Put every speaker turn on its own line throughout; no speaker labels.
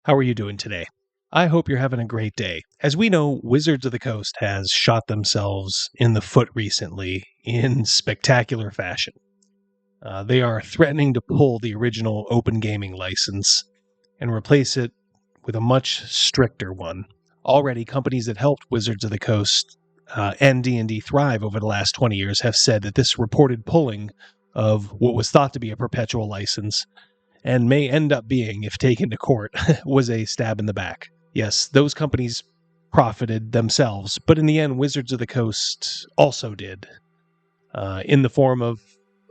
How are you doing today? I hope you're having a great day. As we know, Wizards of the Coast has shot themselves in the foot recently in spectacular fashion. They are threatening to pull the original open gaming license and replace it with a much stricter one. Already, companies that helped Wizards of the Coast and D&D thrive over the last 20 years have said that this reported pulling of what was thought to be a perpetual license and may end up being, if taken to court, was a stab in the back. Yes, those companies profited themselves, but in the end, Wizards of the Coast also did, in the form of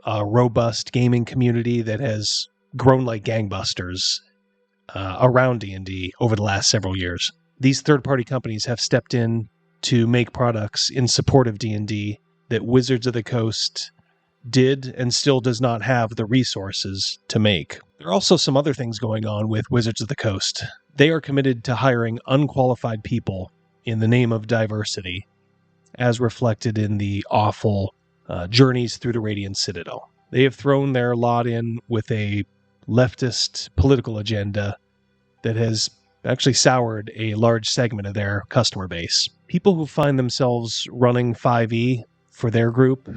a robust gaming community that has grown like gangbusters around D&D over the last several years. These third-party companies have stepped in to make products in support of D&D that Wizards of the Coast did and still does not have the resources to make. There are also some other things going on with Wizards of the Coast. They are committed to hiring unqualified people in the name of diversity, as reflected in the awful Journeys Through the Radiant Citadel. They have thrown their lot in with a leftist political agenda that has actually soured a large segment of their customer base. People who find themselves running 5e for their group,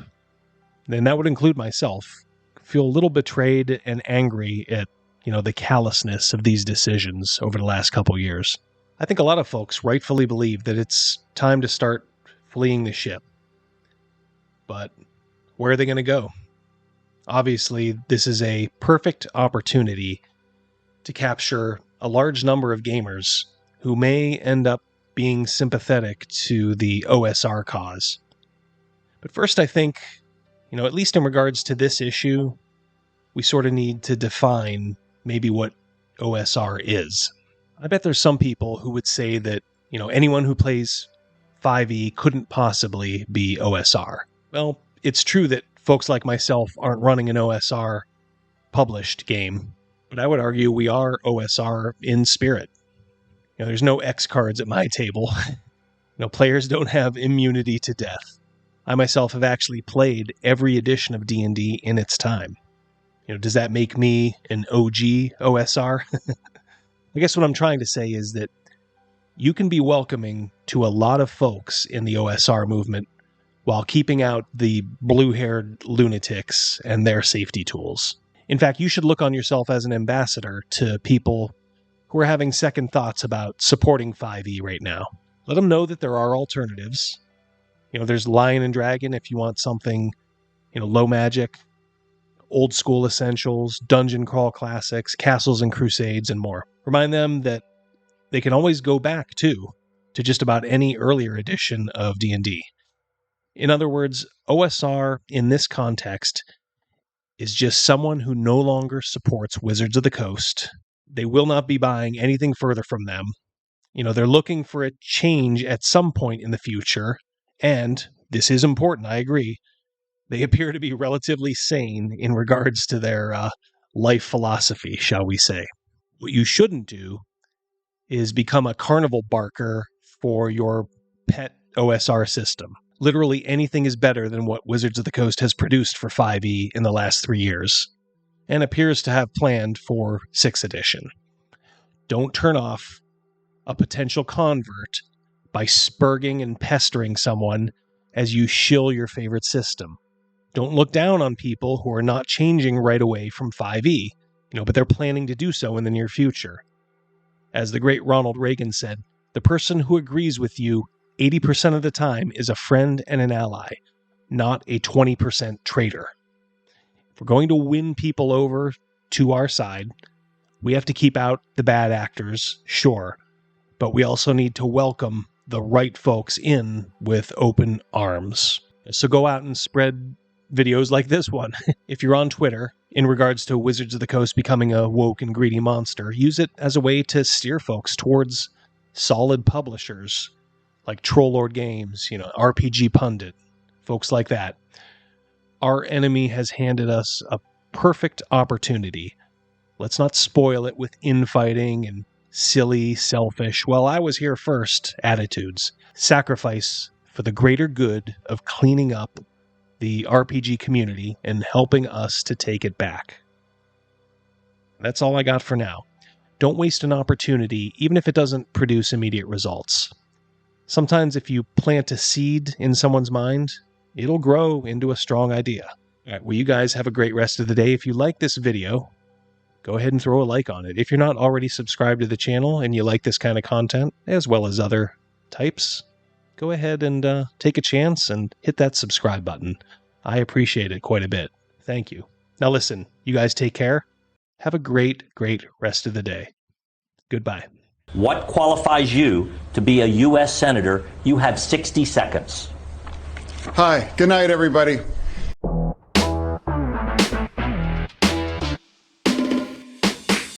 and that would include myself, feel a little betrayed and angry at, the callousness of these decisions over the last couple years. I think a lot of folks rightfully believe that it's time to start fleeing the ship. But where are they going to go? Obviously, this is a perfect opportunity to capture a large number of gamers who may end up being sympathetic to the OSR cause. But first, I think, at least in regards to this issue, we sort of need to define maybe what OSR is. I bet there's some people who would say that, anyone who plays 5e couldn't possibly be OSR. Well, it's true that folks like myself aren't running an OSR published game, but I would argue we are OSR in spirit. There's no X cards at my table. Players don't have immunity to death. I myself have actually played every edition of D&D in its time. Does that make me an OG OSR? I guess what I'm trying to say is that you can be welcoming to a lot of folks in the OSR movement while keeping out the blue-haired lunatics and their safety tools. In fact, you should look on yourself as an ambassador to people who are having second thoughts about supporting 5e right now. Let them know that there are alternatives. There's Lion and Dragon if you want something, low magic, old school essentials, dungeon crawl classics, castles and crusades, and more. Remind them that they can always go back, to just about any earlier edition of D&D. In other words, OSR in this context is just someone who no longer supports Wizards of the Coast. They will not be buying anything further from them. They're looking for a change at some point in the future, and this is important, I agree. They appear to be relatively sane in regards to their life philosophy, shall we say. What you shouldn't do is become a carnival barker for your pet OSR system. Literally anything is better than what Wizards of the Coast has produced for 5e in the last 3 years, and appears to have planned for 6th edition. Don't turn off a potential convert by spurging and pestering someone as you shill your favorite system. Don't look down on people who are not changing right away from 5e, but they're planning to do so in the near future. As the great Ronald Reagan said, the person who agrees with you 80% of the time is a friend and an ally, not a 20% traitor. If we're going to win people over to our side, we have to keep out the bad actors, sure, but we also need to welcome the right folks in with open arms. So go out and spread videos like this one. If you're on Twitter, in regards to Wizards of the Coast becoming a woke and greedy monster, use it as a way to steer folks towards solid publishers like Trollord Games, RPG Pundit, folks like that. Our enemy has handed us a perfect opportunity. Let's not spoil it with infighting and silly, selfish, well, I was here first attitudes. Sacrifice for the greater good of cleaning up the RPG community and helping us to take it back. That's all I got for now. Don't waste an opportunity, even if it doesn't produce immediate results. Sometimes if you plant a seed in someone's mind, it'll grow into a strong idea. All right, well, you guys have a great rest of the day. If you like this video, go ahead and throw a like on it. If you're not already subscribed to the channel and you like this kind of content, as well as other types, go ahead and take a chance and hit that subscribe button. I appreciate it quite a bit. Thank you. Now listen, you guys take care. Have a great, great rest of the day. Goodbye.
What qualifies you to be a U.S. Senator? You have 60 seconds.
Hi, good night, everybody.